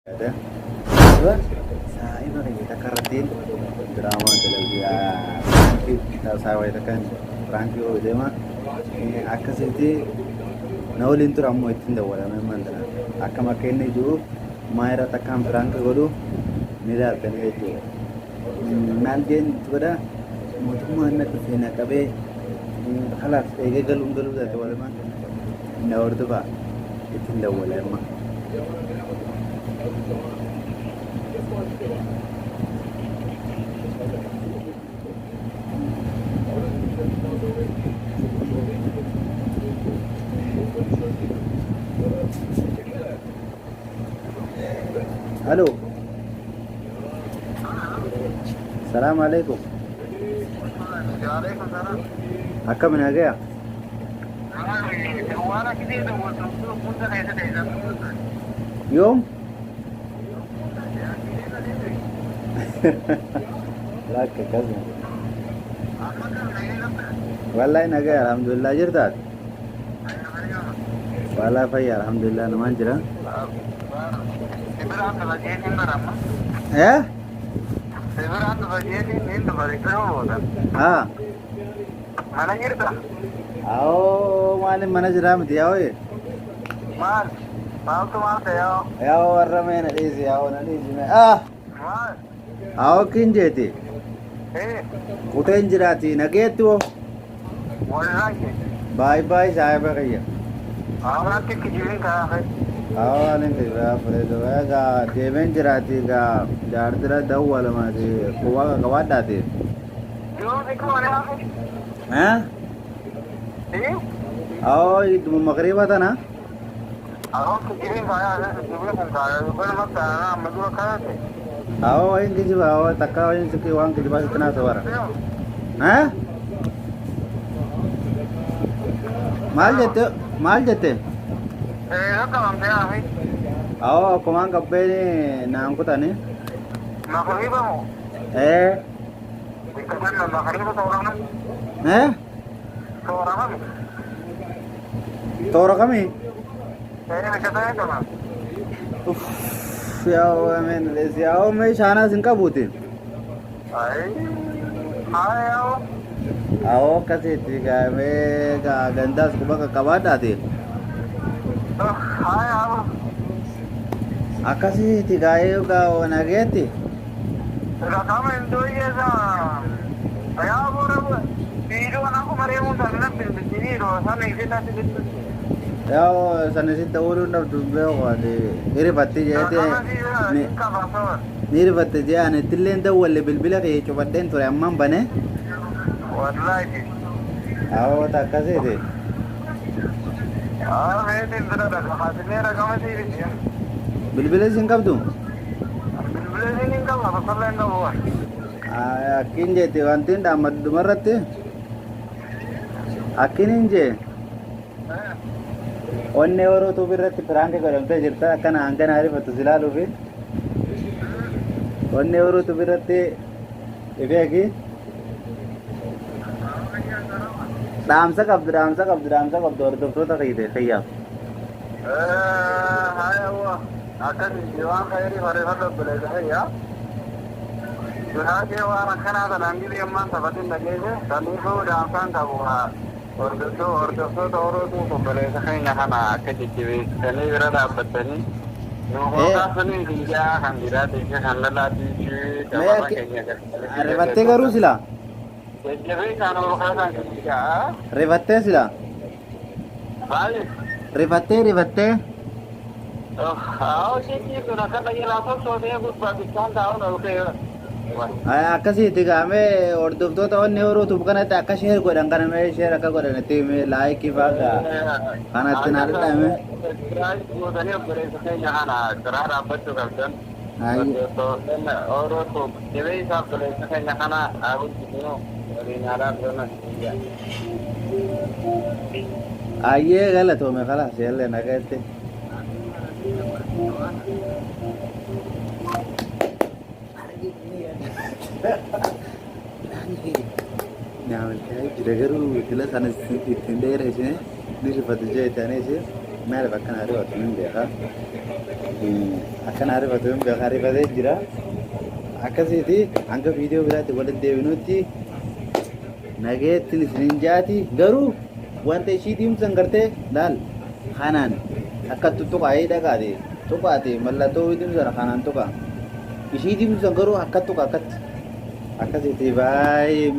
Ada. Dua. Saya ini kita karatin drama televisi. Frankie kita saya itu kan Frankie itu mah. Aku sih nawalin tu ramu itu ndak wala memang dah. Aku makan ni ju Maira takkan Frankie godu nida tene itu. Nalgen tu dah. Mutu mana tu sena kabe. Halas galung galung dah tu wala mah. Nawar tu bah itu ndak wala mah. Halo. Assalamualaikum. Waalaikumsalam. Akka mana gaya? Wala kiti itu punta kaisa kaisa. Yom? Laka kaza. Wallahi naga alhamdulillah jirtat. Wala fayya alhamdulillah naman jira. Seberan tu lagi ni berapa? Eh? Seberan tu lagi ni berapa? Ah. Mana nyerta? Ao mane mana jira mati ao ye. Mal. Mal tu mal saya. Ao warra me na disi ao na disi me. Ah. Mal. Ao kinjeti. Eh. Kuten jirati nagetu. Wala lagi. Bye bye sahib kayya. Awak kijirin kah? Ao ane kaya pare do ga deven jirati ga jardra dawwala ma de kuwa ga wada de. Yo देखो mana? हैं? Eh? आओ ये तुम मगरिबा था ना? Awak kijirin kaya ada sejuta kan kaya. Bukan mata, maju kaya tu. आओ वही किसी आओ तक्का वही सुखी वहाँ किसी बात इतना सवार हैं? माल जते Eh, apa kamu saya ni? आओ कुमार कब्बे ने नाम को ताने Makan ibu. Dikatakan makan ibu seorang ni. हैं? Seorang ni. तो रकमी Saya nak kata itu mah. याओ मैं लेसी आओ मैं शाना सिंका बूती Hai. Hai awak. आओ कैसे ठीक है मैं का गंदा सुबह का कबाड़ आती Hai awak. आकाशी ठीक है का वो ना गया थी Sudah kamu itu ya sah. Saya baru video aku mariamu sana sini rosa ni kita sini. याओ सने से तो उन्होंने डूबे हुआ थे मेरे बत्ती जाते Ni kabar. मेरे बत्ती जाने तिल्ले तो वो ले बिलबिला के ये चुपड़े तो अम्मा बने Wallahi. आओ तक कैसे थे Ah, saya tidak ada. Hasil ni kamu sih. बिलबिले सिंह कब तुम Beli ini kamu apa perlu kamu buat? Akin जेते वंतिन डामद दुमरते अकिन इंजे onne oro tu birratti franke garamte jirta kana angana ari fatu zilalu fi onne oro tu birratti ebegi damsa kab dor doktor ta kaide kayya Hai awak. Akan jiwa khairi hari hari boleh saya ya. Sudah jiwa makan ada nanti dia man sahabatin lagi je. Kami tu dah akan tahu ha. Or tu boleh saya nak hana kecil. Kami berada betul ni. Nuhaka seni dia kan dia dia kan lelaki dia. revatte garu sila Jadi kan orang kan dia. revatte sila Baik. revatte Oh, sih tu nak lagi langsung soalnya buat Pakistan tahu nak okey. akasi tiga me or dubto to onne oro tu kana ta akashir ko dangana me share ka ko ne te me lai ki baga kana tinare ta me वो धनिया बड़े से यहाँ ना करार आप बच्चों का जन ai तो और तो जेवे साहब बड़े से यहाँ ना आगु दिनो अरे नाराज होना चाहिए ये गलत हो मैं खलास ये लेना कहते Nah, jira garu kila sana itinde rese ni rifat je tane se maaliif akkan ariifatu hin beeka. Akkan ariifatu hin beeka ariifatee jira. Akkasiiti hanga viidiyoo biraatti walitti deebinutti nageettiin isiniin jaati garuu wanta ishii diimsan gartee laal kanaan akka tuttuqaa'ee dhagaate tuqaate mallattoo diimsan kanaan tuqa ishii diimsan garuu akka tuqa akkatti akkasiiti baay'ee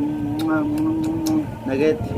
nageetti.